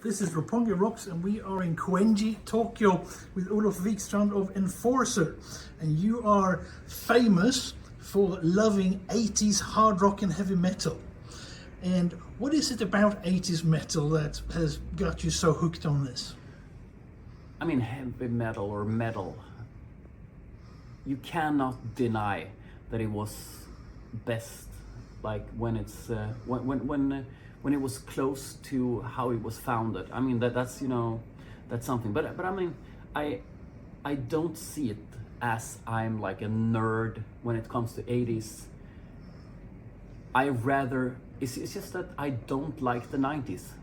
This is Roppongi Rocks and we are in Koenji, Tokyo with Olof Wikstrand of Enforcer. And you are famous for loving 80s hard rock and heavy metal. And what is it about 80s metal that has got you so hooked on this? I mean, heavy metal or metal, you cannot deny that it was best. Like when it's when it was close to how it was founded. I mean that's something. But I mean I don't see it as I'm like a nerd when it comes to 80s. It's just that I don't like the 90s.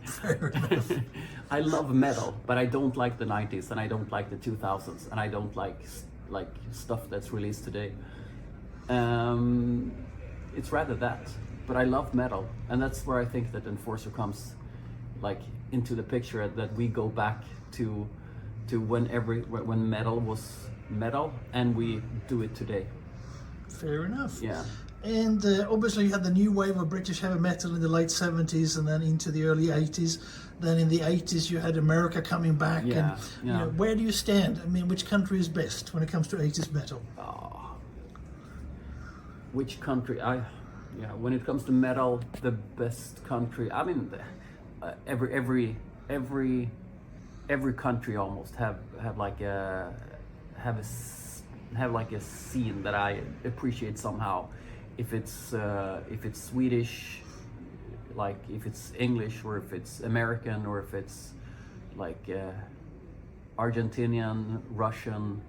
Fair enough. I love metal, but I don't like the 90s and I don't like the 2000s and I don't like stuff that's released today. It's rather that, but I love metal, and that's where I think that Enforcer comes like into the picture, that we go back to when metal was metal and we do it today. Fair enough. Yeah. And obviously you had the new wave of British heavy metal in the late 70s and then into the early 80s. Then in the 80s you had America coming back. Yeah, and yeah. You know, where do you stand? I mean, which country is best when it comes to 80s metal? Which country? When it comes to metal, the best country. I mean, every country almost have like a scene that I appreciate somehow. If it's Swedish, like if it's English, or if it's American, or if it's like Argentinian, Russian,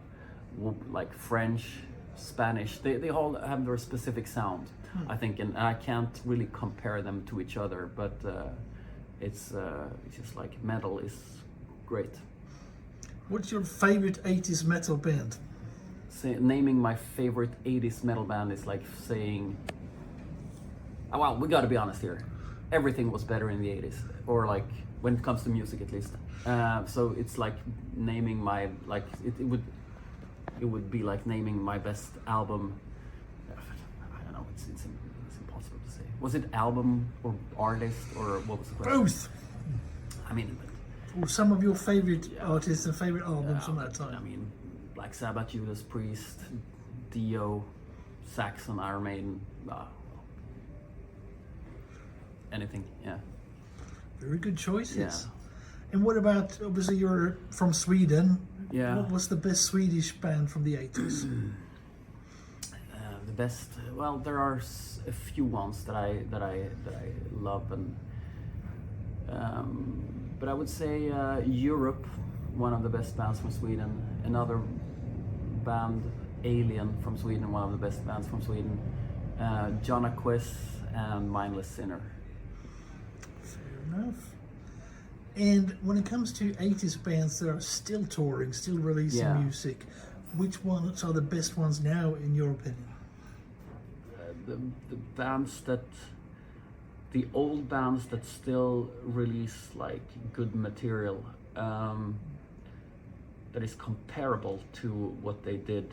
like French, Spanish, they all have their specific sound, I think, and I can't really compare them to each other, but it's just like metal is great. What's your favorite 80s metal band? Naming my favorite 80s metal band is like saying, well, we gotta be honest here, everything was better in the 80s, or like when it comes to music at least. So it's like naming my, like it would be like naming my best album. I don't know, it's impossible to say. Was it album or artist, or what was the question? Both. I mean, or some of your favorite artists and favorite albums from that time. I mean, Black Sabbath, Judas Priest, Dio, Saxon, Iron Maiden, anything, yeah. Very good choices. Yeah. And what about, obviously you're from Sweden. Yeah. What was the best Swedish band from the 80s? The best, well, there are a few ones that I love, and but I would say Europe, one of the best bands from Sweden. Another band, Alien from Sweden, one of the best bands from Sweden. Jonas and Mindless Sinner. Fair enough. And when it comes to 80s bands that are still touring, still releasing music, which ones are the best ones now, in your opinion? The bands the old bands that still release like good material, that is comparable to what they did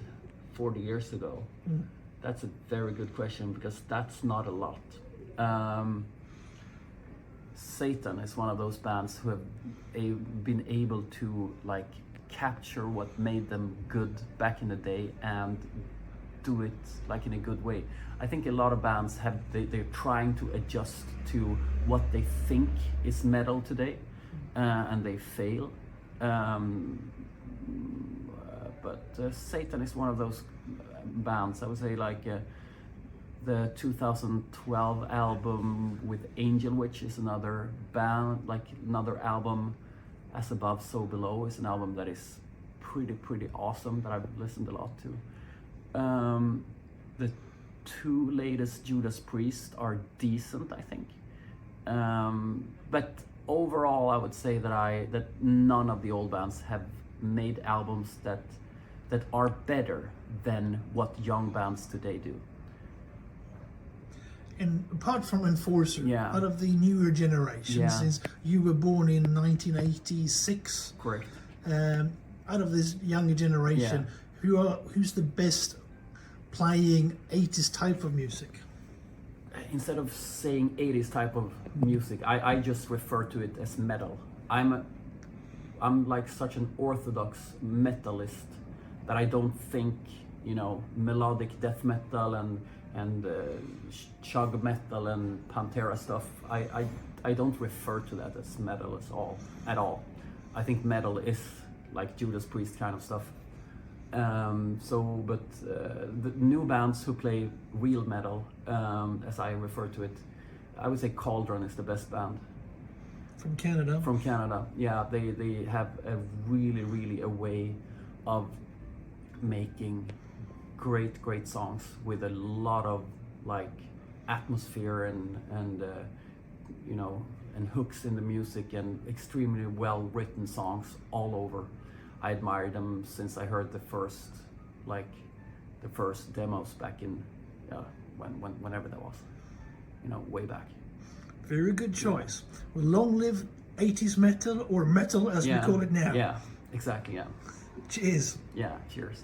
40 years ago. That's a very good question, because that's not a lot. Satan is one of those bands who have been able to like capture what made them good back in the day and do it like in a good way. I think a lot of bands they're trying to adjust to what they think is metal today, and they fail. But Satan is one of those bands. I would say like the 2012 album with Angel Witch is another band, like another album. As Above, So Below is an album that is pretty awesome, that I've listened a lot to. The two latest Judas Priest are decent, I think. But overall, I would say that none of the old bands have made albums that are better than what young bands today do. And apart from Enforcer, out of the newer generation, since you were born in 1986, correct? Out of this younger generation, who's the best playing 80s type of music? instead of saying 80s type of music, I just refer to it as metal. I'm like such an orthodox metalist that I don't think, you know, melodic death metal and chug metal and Pantera stuff. I don't refer to that as metal at all. I think metal is like Judas Priest kind of stuff. But the new bands who play real metal, as I refer to it, I would say Cauldron is the best band. From Canada? From Canada, yeah. They have a really a way of making great songs with a lot of like atmosphere and you know, and hooks in the music, and extremely well written songs all over. I admired them since I heard the first demos back in whenever that was, you know, way back. Very good choice. Well, long live 80s metal, or metal as we call it now. Yeah, exactly. Yeah. Cheers. Yeah, cheers.